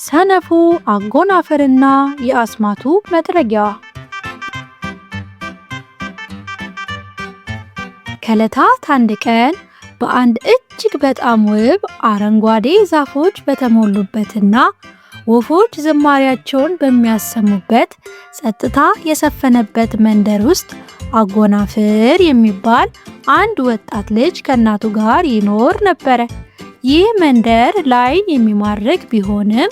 ሰነፉ አጎናፍርና የአስማቱ መጥረጊያ። ከዕለታት አንድ ቀን በአንድ እጅግ በጣም ውብ አረንጓዴ ዛፎች በተሞሉበትና ወፎች ዝማሪያቸውን በሚያሰሙበት ጸጥታ የሰፈነበት መንደር ውስጥ አጎናፍር የሚባል አንድ ወጣት ልጅ ከእናቱ ጋር ይኖር ነበረ። ይህ መንደር ላይን የሚማርክ ቢሆንም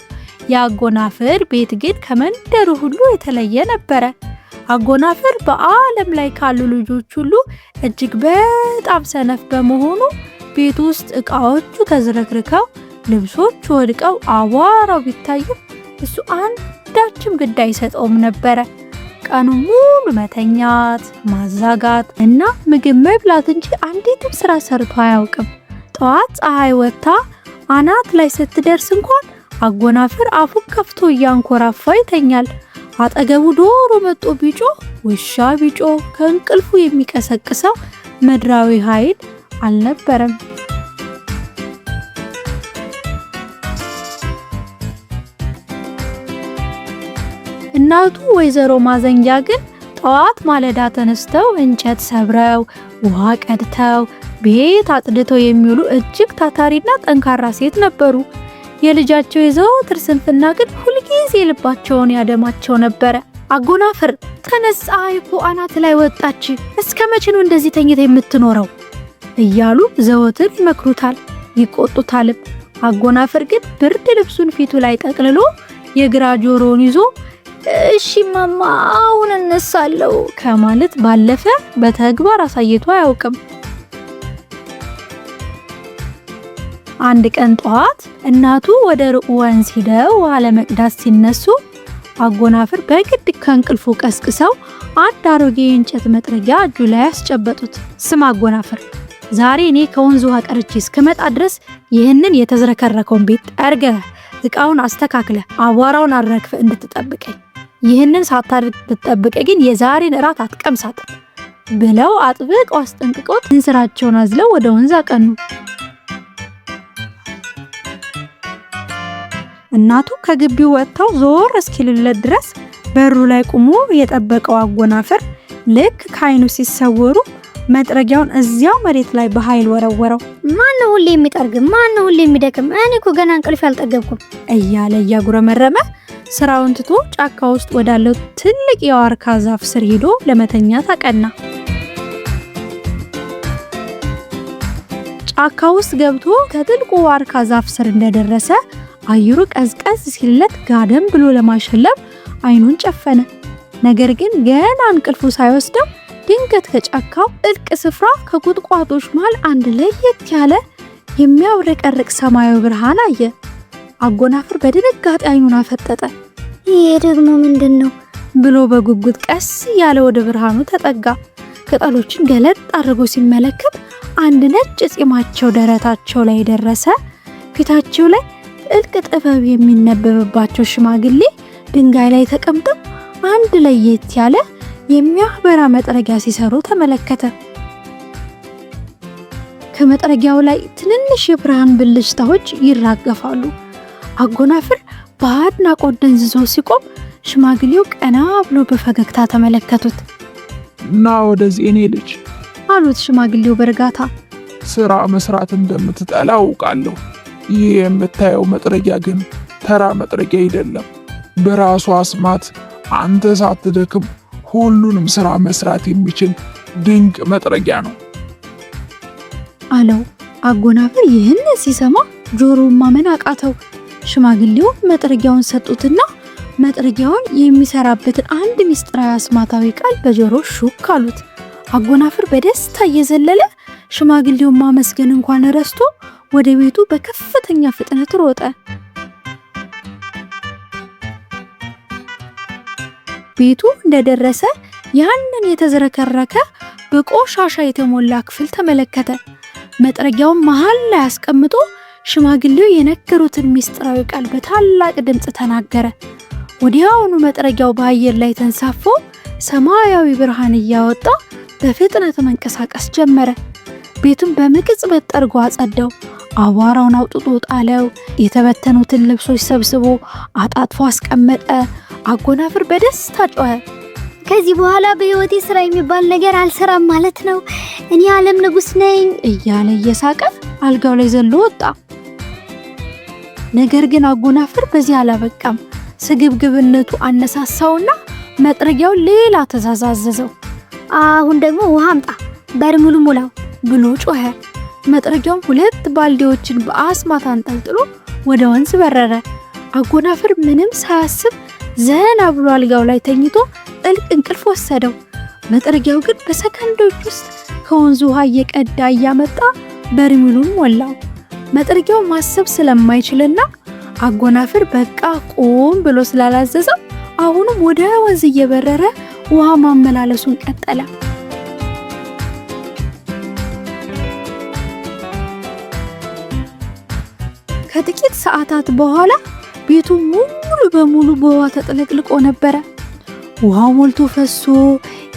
የአጎናፍር ቤት ግን ከመንደሩ ሁሉ የተለየ ነበረ። አጎናፍር በዓለም ላይ ካሉ ልጆች ሁሉ እጅግ በጣም ሰነፍ በመሆኑ ቤት ውስጥ ዕቃዎቹ ተዝረክርከው ልብሶቹ ወድቀው አቧራው ቢታይም እሱ አንዳችም ግድ አይሰጠውም ነበረ። ቀኑን ሙሉ መተኛት፣ ማዛጋት እና ምግብ መብላት እንጂ አንዲትም ስራ ሰርቶ አያውቅም። ጠዋት ፀሐይ ወጥታ አናት ላይ ስትደርስ እንኳን አጎናፍር አፉን ከፍቶ እያንኮራፋ ይተኛል። አጠገቡ ዶሮ መጦ ቢጮህ፣ ውሻ ቢጮህ ከእንቅልፉ የሚቀሰቅሰው ምድራዊ ኃይል አልነበረም። እናቱ ወይዘሮ ማዘንጊያ ግን ጠዋት ማለዳ ተነስተው እንጨት ሰብረው ውሃ ቀድተው ቤት አጽድተው የሚውሉ እጅግ ታታሪና ጠንካራ ሴት ነበሩ። የልጃቸው የዘወትር ስንፍና ግን ሁልጊዜ ልባቸውን ያደማቸው ነበረ። አጎናፍር ተነስ፣ ፀሐይ እኮ አናት ላይ ወጣች፣ እስከ መቼ ነው እንደዚህ ተኝተህ የምትኖረው? እያሉ ዘወትር ይመክሩታል፣ ይቆጡታልም። አጎናፍር ግን ብርድ ልብሱን ፊቱ ላይ ጠቅልሎ የግራ ጆሮውን ይዞ እሺ ማማ አሁን እነሳለሁ ከማለት ባለፈ በተግባር አሳይቶ አያውቅም። አንድ ቀን ጠዋት እናቱ ወደ ሩቅ ወንዝ ሄደው ውሃ ለመቅዳት ሲነሱ አጎናፍር በግድ ከእንቅልፉ ቀስቅሰው አንድ አሮጌ የእንጨት መጥረጊያ እጁ ላይ ያስጨበጡት። ስም አጎናፍር፣ ዛሬ እኔ ከወንዝ ውሃ ቀርቼ እስከመጣ ድረስ ይህንን የተዝረከረከውን ቤት ጠርገህ ዕቃውን አስተካክለህ አቧራውን አረግፈህ እንድትጠብቀኝ፣ ይህንን ሳታደርግ ብትጠብቀኝ ግን የዛሬን እራት አትቀምሳትም ብለው አጥብቀው አስጠንቅቀውት እንስራቸውን አዝለው ወደ ወንዝ አቀኑ። እናቱ ከግቢው ወጥተው ዞር እስኪልለት ድረስ በሩ ላይ ቆሞ የጠበቀው አጎናፍር ልክ ከዓይኑ ሲሰወሩ መጥረጊያውን እዚያው መሬት ላይ በኃይል ወረወረው። ማነው ሁሌ የሚጠርግ? ማነው ሁሌ የሚደክም? እኔ እኮ ገና እንቅልፍ ያልጠገብኩም እያለ እያጉረመረመ ስራውን ትቶ ጫካ ውስጥ ወዳለው ትልቅ የዋርካ ዛፍ ስር ሄዶ ለመተኛት አቀና። ጫካ ውስጥ ገብቶ ከትልቁ ዋርካ ዛፍ ስር እንደደረሰ አየሩ ቀዝቀዝ ሲለት ጋደም ብሎ ለማሸለብ አይኑን ጨፈነ። ነገር ግን ገና እንቅልፉ ሳይወስደው ድንገት ከጫካው ጥልቅ ስፍራ ከቁጥቋጦች መሃል አንድ ለየት ያለ የሚያብረቀርቅ ሰማያዊ ብርሃን አየ። አጎናፍር በድንጋጤ አይኑን አፈጠጠ። ይሄ ደግሞ ምንድን ነው ብሎ በጉጉት ቀስ ያለ ወደ ብርሃኑ ተጠጋ። ቅጠሎችን ገለጥ አድርጎ ሲመለከት አንድ ነጭ ፂማቸው ደረታቸው ላይ ደረሰ። ፊታቸው ላይ ጥልቅ ጥበብ የሚነበብባቸው ሽማግሌ ድንጋይ ላይ ተቀምጠው አንድ ለየት ያለ የሚያበራ መጥረጊያ ሲሰሩ ተመለከተ። ከመጥረጊያው ላይ ትንንሽ የብርሃን ብልጭታዎች ይራገፋሉ። አጎናፍር በአድናቆት ደንዝዞ ሲቆም ሽማግሌው ቀና ብሎ በፈገግታ ተመለከቱት። እና ወደዚህ እኔ ልጅ አሉት ሽማግሌው በእርጋታ። ስራ መስራት እንደምትጠላ አውቃለሁ። ይህ የምታየው መጥረጊያ ግን ተራ መጥረጊያ አይደለም። በራሱ አስማት አንተ ሳትደክም ሁሉንም ስራ መስራት የሚችል ድንቅ መጥረጊያ ነው አለው። አጎናፍር ይህን ሲሰማ ጆሮውን ማመን አቃተው። ሽማግሌው መጥረጊያውን ሰጡትና መጥረጊያውን የሚሰራበትን አንድ ምስጢራዊ አስማታዊ ቃል በጆሮ ሹክ አሉት። አጎናፍር በደስታ እየዘለለ ሽማግሌውን ማመስገን እንኳን ረስቶ ወደ ቤቱ በከፍተኛ ፍጥነት ሮጠ። ቤቱ እንደደረሰ ያንን የተዝረከረከ በቆሻሻ የተሞላ ክፍል ተመለከተ። መጥረጊያውን መሃል ላይ አስቀምጦ ሽማግሌው የነገሩትን ምስጢራዊ ቃል በታላቅ ድምፅ ተናገረ። ወዲያውኑ መጥረጊያው በአየር ላይ ተንሳፎ ሰማያዊ ብርሃን እያወጣ በፍጥነት መንቀሳቀስ ጀመረ። ቤቱን በምቅጽበት ጠርጎ አጸዳው። አቧራውን አውጥቶ ጣለው። የተበተኑትን ልብሶች ሰብስቦ አጣጥፎ አስቀመጠ። አጎናፍር በደስታ ጮኸ። ከዚህ በኋላ በህይወቴ ስራ የሚባል ነገር አልሰራም ማለት ነው። እኔ ዓለም ንጉስ ነኝ እያለ እየሳቀ አልጋው ላይ ዘሎ ወጣ። ነገር ግን አጎናፍር በዚህ አላበቃም። ስግብግብነቱ አነሳሳውና መጥረጊያው ሌላ ትዕዛዝ አዘዘው። አሁን ደግሞ ውሃ አምጣ፣ በርሜሉ ሙላው ብሎ ጮኸ። መጥረጊያውም 2 ባልዲዎችን በአስማት አንጠልጥሎ ወደ ወንዝ በረረ። አጎናፍር ምንም ሳያስብ ዘና ብሎ አልጋው ላይ ተኝቶ ጥልቅ እንቅልፍ ወሰደው። መጥረጊያው ግን በሰከንዶች ውስጥ ከወንዙ ውሃ እየቀዳ እያመጣ በርሜሉን ሞላው። መጥረጊያው ማሰብ ስለማይችልና አጎናፍር በቃ ቁም ብሎ ስላላዘዘው አሁንም ወደ ወንዝ እየበረረ ውሃ ማመላለሱን ቀጠለ። ከጥቂት ሰዓታት በኋላ ቤቱ ሙሉ በሙሉ በውሃ ተጥለቅልቆ ነበረ። ውሃው ሞልቶ ፈሶ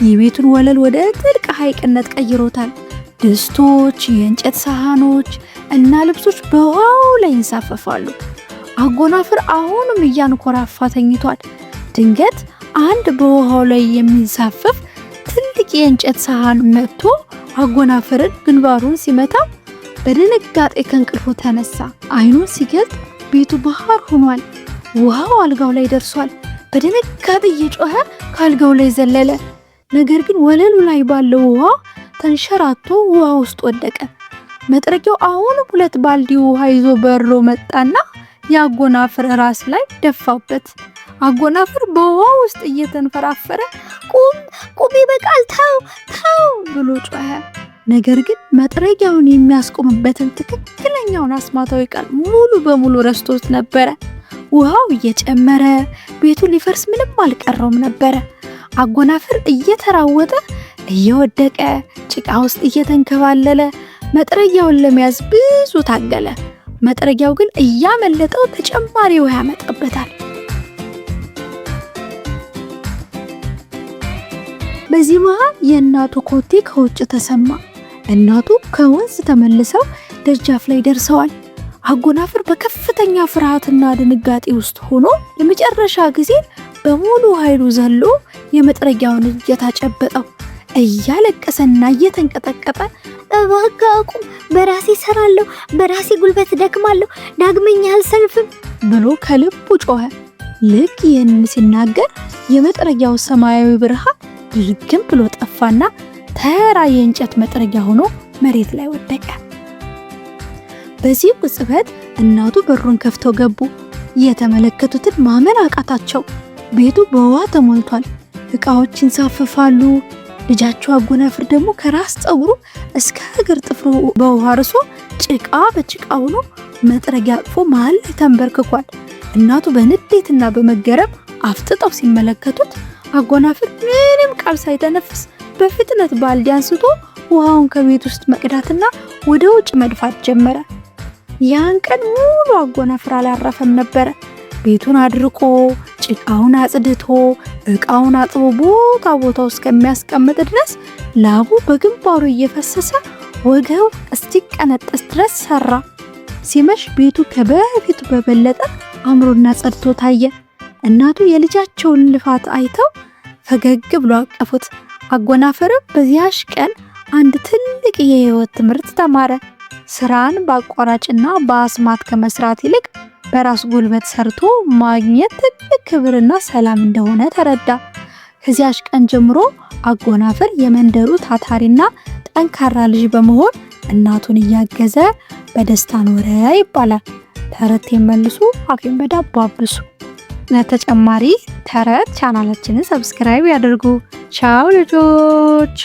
የቤቱን ወለል ወደ ጥልቅ ሐይቅነት ቀይሮታል። ድስቶች፣ የእንጨት ሳህኖች እና ልብሶች በውሃው ላይ ይንሳፈፋሉ። አጎናፍር አሁንም እያንኮራፋ ተኝቷል። ድንገት አንድ በውሃው ላይ የሚንሳፈፍ ትልቅ የእንጨት ሳህን መጥቶ አጎናፍርን ግንባሩን ሲመታ በድንጋጤ ከእንቅልፉ ተነሳ። አይኑን ሲገልጥ ቤቱ ባህር ሆኗል። ውሃው አልጋው ላይ ደርሷል። በድንጋጤ እየጮኸ ከአልጋው ላይ ዘለለ። ነገር ግን ወለሉ ላይ ባለው ውሃ ተንሸራቶ ውሃ ውስጥ ወደቀ። መጥረጊያው አሁንም 2 ባልዲ ውሃ ይዞ በሮ መጣና የአጎናፍር ራስ ላይ ደፋበት። አጎናፍር በውሃ ውስጥ እየተንፈራፈረ ቁም ይበቃል፣ ተው ብሎ ጮኸ። ነገር ግን መጥረጊያውን የሚያስቆምበትን ትክክለኛውን አስማታዊ ቃል ሙሉ በሙሉ ረስቶት ነበረ። ውሃው እየጨመረ ቤቱ ሊፈርስ ምንም አልቀረውም ነበረ። አጎናፍር እየተራወጠ እየወደቀ ጭቃ ውስጥ እየተንከባለለ መጥረጊያውን ለመያዝ ብዙ ታገለ። መጥረጊያው ግን እያመለጠው ተጨማሪ ውሃ ያመጣበታል። በዚህ መሃል የእናቱ ኮቴ ከውጭ ተሰማ። እናቱ ከወንዝ ተመልሰው ደጃፍ ላይ ደርሰዋል። አጎናፍር በከፍተኛ ፍርሃትና ድንጋጤ ውስጥ ሆኖ ለመጨረሻ ጊዜ በሙሉ ኃይሉ ዘሎ የመጥረጊያውን እጀታ ጨበጠው። እያለቀሰና እየተንቀጠቀጠ እባክህ አቁም፣ በራሴ ሰራለሁ፣ በራሴ ጉልበት ደክማለሁ፣ ዳግመኛ አልሰንፍም ብሎ ከልቡ ጮኸ። ልክ ይህንን ሲናገር የመጥረጊያው ሰማያዊ ብርሃን ድርግም ብሎ ጠፋና ተራ የእንጨት መጥረጊያ ሆኖ መሬት ላይ ወደቀ። በዚህ ቅጽበት እናቱ በሩን ከፍተው ገቡ። የተመለከቱትን ማመን አቃታቸው። ቤቱ በውሃ ተሞልቷል። ዕቃዎች ይንሳፈፋሉ። ልጃቸው አጎናፍር ደግሞ ከራስ ፀጉሩ እስከ እግር ጥፍሩ በውሃ ርሶ ጭቃ በጭቃ ሆኖ መጥረጊያ አቅፎ መሃል ላይ ተንበርክኳል። እናቱ በንዴትና በመገረም አፍጥጠው ሲመለከቱት አጎናፍር ምንም ቃል ሳይተነፍስ በፍጥነት ባልዲ አንስቶ ውሃውን ከቤት ውስጥ መቅዳትና ወደ ውጭ መድፋት ጀመረ። ያን ቀን ሙሉ አጎናፍር አላረፈም ነበረ። ቤቱን አድርቆ ጭቃውን አጽድቶ ዕቃውን አጥቦ ቦታው እስከሚያስቀምጥ ድረስ ላቡ በግንባሩ እየፈሰሰ ወገው እስኪቀነጠስ ድረስ ሰራ። ሲመሽ ቤቱ ከበፊቱ በበለጠ አምሮና ጸድቶ ታየ። እናቱ የልጃቸውን ልፋት አይተው ፈገግ ብሎ አቀፉት። አጎናፍርም በዚያሽ ቀን አንድ ትልቅ የህይወት ትምህርት ተማረ። ስራን በአቋራጭና በአስማት ከመስራት ይልቅ በራስ ጉልበት ሰርቶ ማግኘት ትልቅ ክብርና ሰላም እንደሆነ ተረዳ። ከዚያሽ ቀን ጀምሮ አጎናፍር የመንደሩ ታታሪና ጠንካራ ልጅ በመሆን እናቱን እያገዘ በደስታ ኖረ ይባላል። ተረት መልሱ አፌን በዳቦ አብሱ። ለተጨማሪ ተረት ቻናላችንን ሰብስክራይብ ያድርጉ። ቻው ልጆች።